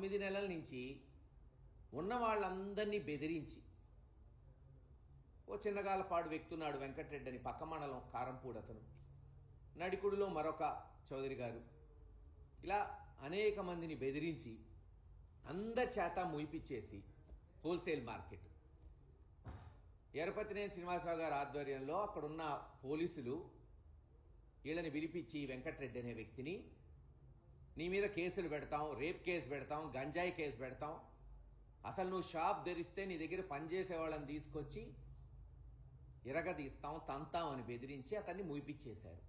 9 నెలల నుంచి ఉన్న వాళ్ళందరినీ బెదిరించి ఓ చిన్నగాలపాడు వ్యక్తున్నాడు వెంకటరెడ్డి అని పక్క మండలం కారంపూడి అతను, నడికుడిలో మరొక చౌదరి గారు, ఇలా అనేక మందిని బెదిరించి అందరి చేత ముయిపిచ్చేసి హోల్సేల్ మార్కెట్ ఎరపతినేని శ్రీనివాసరావు గారి ఆధ్వర్యంలో అక్కడున్న పోలీసులు వీళ్ళని పిలిపించి వెంకటరెడ్డి అనే వ్యక్తిని నీ మీద కేసులు పెడతాం, రేప్ కేసు పెడతాం, గంజాయి కేసు పెడతాం, అసలు నువ్వు షాప్ తెరిస్తే నీ దగ్గర పనిచేసే వాళ్ళని తీసుకొచ్చి ఇరగదీస్తాం, తంతాం అని బెదిరించి అతన్ని ముయిపిచ్చేశారు.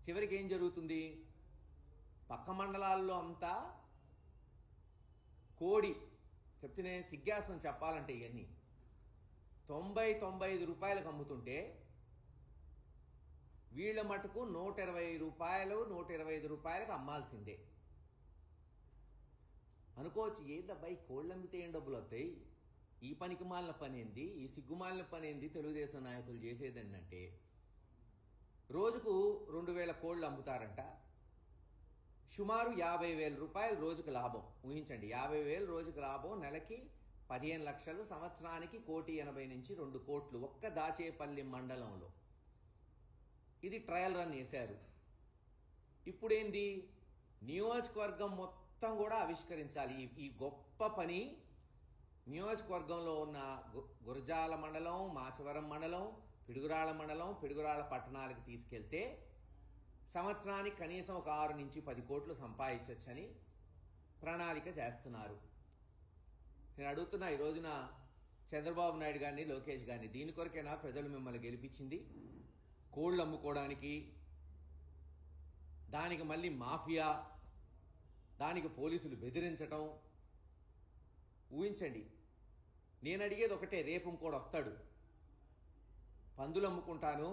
చివరికి ఏం జరుగుతుంది? పక్క మండలాల్లో అంతా కోడి చెప్తేనే సిగ్గాసం చెప్పాలంటే ఇవన్నీ 90-95 రూపాయలకు అమ్ముతుంటే వీళ్ళ మటుకు 120 రూపాయలు 125 రూపాయలకు అమ్మాల్సిందే. అనుకోవచ్చు, ఏందబ్బాయి కోళ్ళు అమ్మితే ఏం డబ్బులు వస్తాయి, ఈ పనికి మాలిన పని ఏంది, ఈ సిగ్గుమాలిన పని ఏంది తెలుగుదేశం నాయకులు చేసేది ఏంటంటే, రోజుకు 2000 కోళ్ళు అమ్ముతారంట, సుమారు 50,000 రూపాయలు రోజుకు లాభం. ఊహించండి, 50,000 రోజుకు లాభం, నెలకి 15 లక్షలు, సంవత్సరానికి 1,80,00,000 నుంచి 2 కోట్లు ఒక్క దాచేపల్లి మండలంలో. ఇది ట్రయల్ రన్ చేశారు. ఇప్పుడేంది, నియోజకవర్గం మొత్తం కూడా ఆవిష్కరించాలి. ఈ గొప్ప పని నియోజకవర్గంలో ఉన్న గురజాల మండలం, మాచవరం మండలం, పిడుగురాళ్ళ మండలం, పిడుగురాళ్ళ పట్టణాలకు తీసుకెళ్తే సంవత్సరానికి కనీసం ఒక 6 నుంచి 10 కోట్లు సంపాదించవచ్చని ప్రణాళిక చేస్తున్నారు. నేను అడుగుతున్నా ఈ రోజున చంద్రబాబు నాయుడు గారిని, లోకేష్ గారిని, దీని కొరకైనా ప్రజలు మిమ్మల్ని గెలిపించింది? కోళ్ళు అమ్ముకోవడానికి, దానికి మళ్ళీ మాఫియా, దానికి పోలీసులు బెదిరించటం. ఊహించండి. నేను అడిగేది ఒకటే, రేపు ఇంకోటి వస్తాడు, పందులు అమ్ముకుంటాను,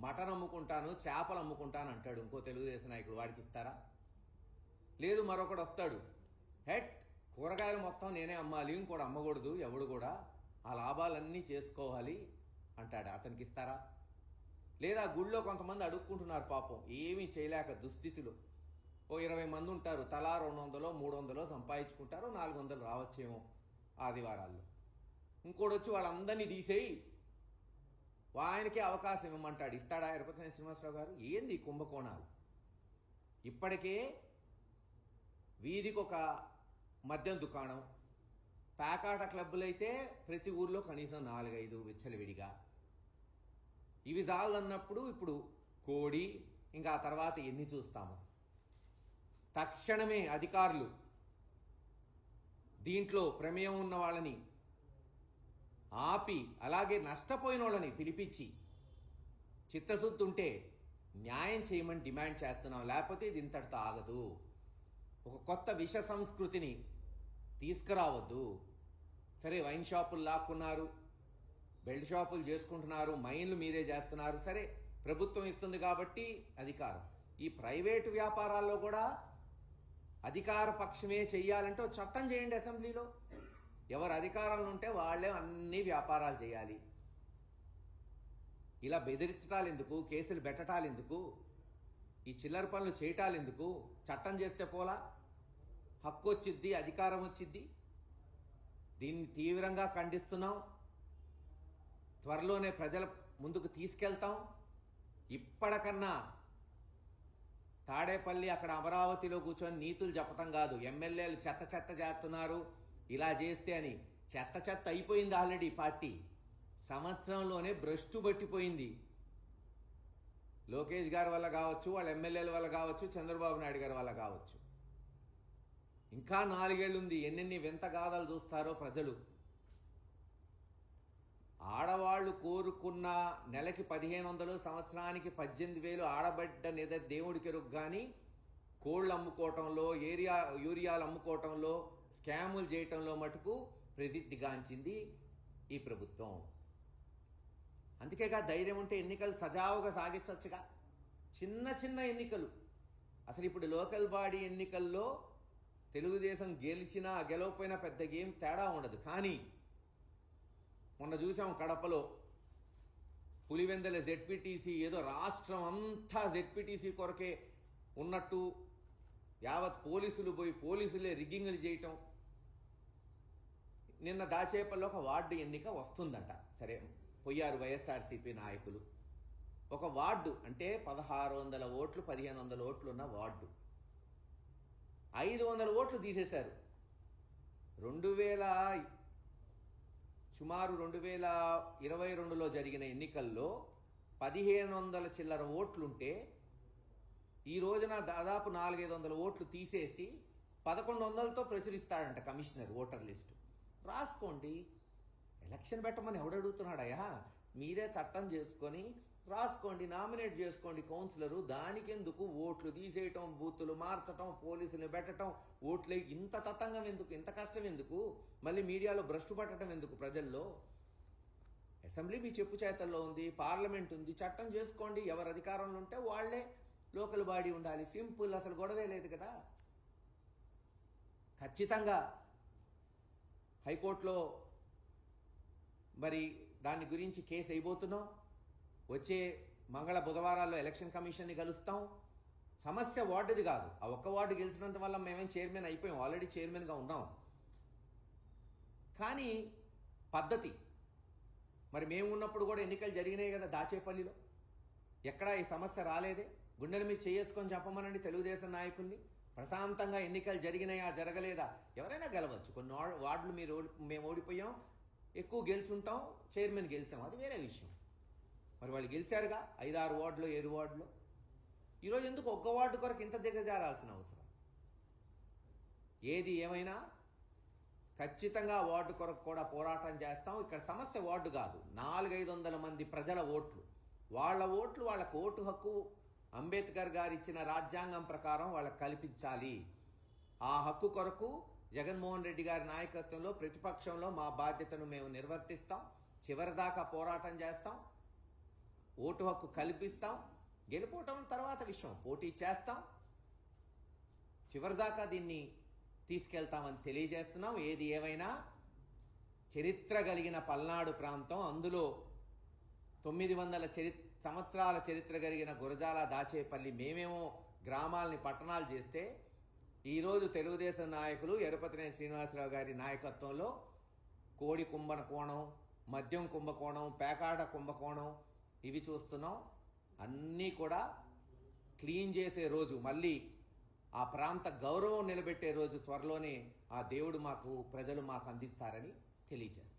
మటన్ అమ్ముకుంటాను, చేపలు అమ్ముకుంటాను అంటాడు ఇంకో తెలుగుదేశం నాయకుడు. వాడికి ఇస్తారా? లేదు, మరొకడు వస్తాడు, హెట్ కూరగాయలు మొత్తం నేనే అమ్మాలి, ఇంకోటి అమ్మకూడదు, ఎవడు కూడా ఆ లాభాలన్నీ చేసుకోవాలి అంటాడు. అతనికి ఇస్తారా? లేదా గుళ్ళో కొంతమంది అడుక్కుంటున్నారు పాపం, ఏమీ చేయలేక దుస్థితిలో. ఓ 20 మంది ఉంటారు, తలా 200 300 సంపాదించుకుంటారు, 400 రావచ్చేమో ఆదివారాల్లో. ఇంకోటి వచ్చి వాళ్ళందరినీ తీసేయి, ఆయనకే అవకాశం ఇవ్వమంటాడు. ఇస్తాడా ఎరపతినేని శ్రీనివాసరావు గారు? ఏంది కుంభకోణాలు? ఇప్పటికే వీధికి ఒక మద్యం దుకాణం, పేకాట క్లబ్బులైతే ప్రతి ఊర్లో కనీసం 4-5 విచ్చలవిడిగా. ఇవి చాలన్నప్పుడు ఇప్పుడు కోడి, ఇంకా ఆ తర్వాత ఎన్ని చూస్తాము? తక్షణమే అధికారులు దీంట్లో ప్రమేయం ఉన్న వాళ్ళని ఆపి, అలాగే నష్టపోయిన వాళ్ళని పిలిపించి చిత్తశుద్ధి ఉంటే న్యాయం చేయమని డిమాండ్ చేస్తున్నాం. లేకపోతే ఇది ఇంతటితో ఆగదు. ఒక కొత్త విష సంస్కృతిని తీసుకురావద్దు. సరే, వైన్ షాపులు లాక్కున్నారు, బెల్ట్ షాపులు చేసుకుంటున్నారు, మైన్లు మీరే చేస్తున్నారు, సరే ప్రభుత్వం ఇస్తుంది కాబట్టి అధికారం. ఈ ప్రైవేటు వ్యాపారాల్లో కూడా అధికార పక్షమే చెయ్యాలంటే చట్టం చేయండి అసెంబ్లీలో. ఎవరు అధికారంలో ఉంటే వాళ్ళే అన్ని వ్యాపారాలు చేయాలి. ఇలా బెదిరించటాలు ఎందుకు, కేసులు పెట్టటాలు ఎందుకు, ఈ చిల్లర పనులు చేయటాలు ఎందుకు? చట్టం చేస్తే పోలా, హక్కు వచ్చిద్ది, అధికారం వచ్చిద్ది. దీన్ని తీవ్రంగా ఖండిస్తున్నాం. త్వరలోనే ప్రజల ముందుకు తీసుకెళ్తాం. ఇప్పటికన్నా తాడేపల్లి, అక్కడ అమరావతిలో కూర్చొని నీతులు చెప్పటం కాదు. ఎమ్మెల్యేలు చెత్త చేస్తున్నారు ఇలా చేస్తే అని. చెత్త అయిపోయింది ఆల్రెడీ. పార్టీ సంవత్సరంలోనే భ్రష్టు పట్టిపోయింది. లోకేష్ గారి వల్ల కావచ్చు, వాళ్ళ ఎమ్మెల్యేల వల్ల కావచ్చు, చంద్రబాబు నాయుడు గారి వల్ల కావచ్చు. ఇంకా 4 ఏళ్ళు ఉంది. ఎన్నెన్ని వింత గాథలు చూస్తారో ప్రజలు. ఆడవాళ్లు కోరుకున్న నెలకి 1,500, సంవత్సరానికి 18,000 ఆడబడ్డ దేవుడికి ఎరుగు. కానీ కోళ్ళు అమ్ముకోవటంలో, యూరియాలు అమ్ముకోవటంలో, స్కాములు చేయటంలో మటుకు ప్రసిద్ధిగాంచింది ఈ ప్రభుత్వం. అందుకేగా ధైర్యం ఉంటే ఎన్నికలు సజావుగా సాగించవచ్చుగా. చిన్న ఎన్నికలు. అసలు ఇప్పుడు లోకల్ బాడీ ఎన్నికల్లో తెలుగుదేశం గెలిచినా గెలవకపోయినా పెద్ద గేమ్ తేడా ఉండదు. కానీ మొన్న చూసాం కడపలో పులివెందల జెడ్పీటీసీ, ఏదో రాష్ట్రం అంతా జెడ్పీటీసీ కొరకే ఉన్నట్టు యావత్ పోలీసులు పోయి పోలీసులే రిగ్గింగ్లు చేయటం. నిన్న దాచేపల్లో ఒక వార్డు ఎన్నిక వస్తుందంట. సరే, పోయారు వైఎస్ఆర్సీపీ నాయకులు. ఒక వార్డు అంటే 1600 ఓట్లు 1500 ఓట్లు ఉన్న వార్డు 500 ఓట్లు తీసేశారు. సుమారు 2022లో జరిగిన ఎన్నికల్లో 1500 చిల్లర ఓట్లుంటే ఈ రోజున దాదాపు 400-500 ఓట్లు తీసేసి 1100తో ప్రచురిస్తాడంట కమిషనర్ ఓటర్ లిస్టు. రాసుకోండి. ఎలక్షన్ పెట్టమని ఎవడడుగుతున్నాడయ్యా? మీరే చట్టం చేసుకొని రాసుకోండి, నామినేట్ చేసుకోండి కౌన్సిలరు. దానికెందుకు ఓట్లు తీసేయటం, బూతులు మార్చటం, పోలీసులు పెట్టడం, ఓట్లే ఇంత తతంగం ఎందుకు, ఇంత కష్టం ఎందుకు? మళ్ళీ మీడియాలో భ్రష్టు పట్టడం ఎందుకు ప్రజల్లో? అసెంబ్లీ మీ చెప్పు చేతల్లో ఉంది, పార్లమెంట్ ఉంది, చట్టం చేసుకోండి. ఎవరు అధికారంలో ఉంటే వాళ్లే లోకల్ బాడీ ఉండాలి. సింపుల్, అసలు గొడవే లేదు కదా. ఖచ్చితంగా హైకోర్టులో మరి దాని గురించి కేసు అయిపోతున్నాం. వచ్చే మంగళ బుధవారాల్లో ఎలక్షన్ కమిషన్ని కలుస్తాం. సమస్య వార్డుది కాదు. ఆ ఒక్క వార్డు గెలిచినంత వల్ల మేమేం చైర్మన్ అయిపోయాం, ఆల్రెడీ చైర్మన్గా ఉన్నాం. కానీ పద్ధతి మరి మేము ఉన్నప్పుడు కూడా ఎన్నికలు జరిగినాయి కదా దాచేపల్లిలో. ఎక్కడా ఈ సమస్య రాలేదే. గుండెల మీద చేసుకొని చెప్పమనండి తెలుగుదేశం నాయకుల్ని. ప్రశాంతంగా ఎన్నికలు జరిగినాయా జరగలేదా? ఎవరైనా గెలవచ్చు. కొన్ని వార్డులు మేము ఓడిపోయాం, ఎక్కువ గెలుచుంటాం, చైర్మన్ గెలిచాం, అది వేరే విషయం. మరి వాళ్ళు గెలిచారుగా 5-6 వార్డులో 7 వార్డులో. ఈరోజు ఎందుకు ఒక్క వార్డు కొరకు ఇంత దిగజారాల్సిన అవసరం? ఏది ఏమైనా ఖచ్చితంగా వార్డు కొరకు కూడా పోరాటం చేస్తాం. ఇక్కడ సమస్య వార్డు కాదు, 400-500 మంది ప్రజల ఓట్లు. వాళ్ళ ఓట్లు, వాళ్ళకు ఓటు హక్కు అంబేద్కర్ గారు ఇచ్చిన రాజ్యాంగం ప్రకారం వాళ్ళకి కల్పించాలి. ఆ హక్కు కొరకు జగన్మోహన్ రెడ్డి గారి నాయకత్వంలో ప్రతిపక్షంలో మా బాధ్యతను మేము నిర్వర్తిస్తాం. చివరిదాకా పోరాటం చేస్తాం. ఓటు హక్కు కల్పిస్తాం. గెలుపోవటం తర్వాత విషయం, పోటీ చేస్తాం. చివరిదాకా దీన్ని తీసుకెళ్తామని తెలియజేస్తున్నాం. ఏది ఏమైనా చరిత్ర కలిగిన పల్నాడు ప్రాంతం, అందులో 900 సంవత్సరాల చరిత్ర కలిగిన గురజాల దాచేపల్లి, మేమేమో గ్రామాలని పట్టణాలు చేస్తే ఈరోజు తెలుగుదేశం నాయకులు ఎరపతినేని శ్రీనివాసరావు గారి నాయకత్వంలో కోడి కుంభకోణం, మద్యం కుంభకోణం, పేకాట కుంభకోణం ఇవి చూస్తున్నాం. అన్నీ కూడా క్లీన్ చేసే రోజు, మళ్ళీ ఆ ప్రాంత గౌరవం నిలబెట్టే రోజు త్వరలోనే ఆ దేవుడు మాకు, ప్రజలు మాకు అందిస్తారని తెలియజేస్తారు.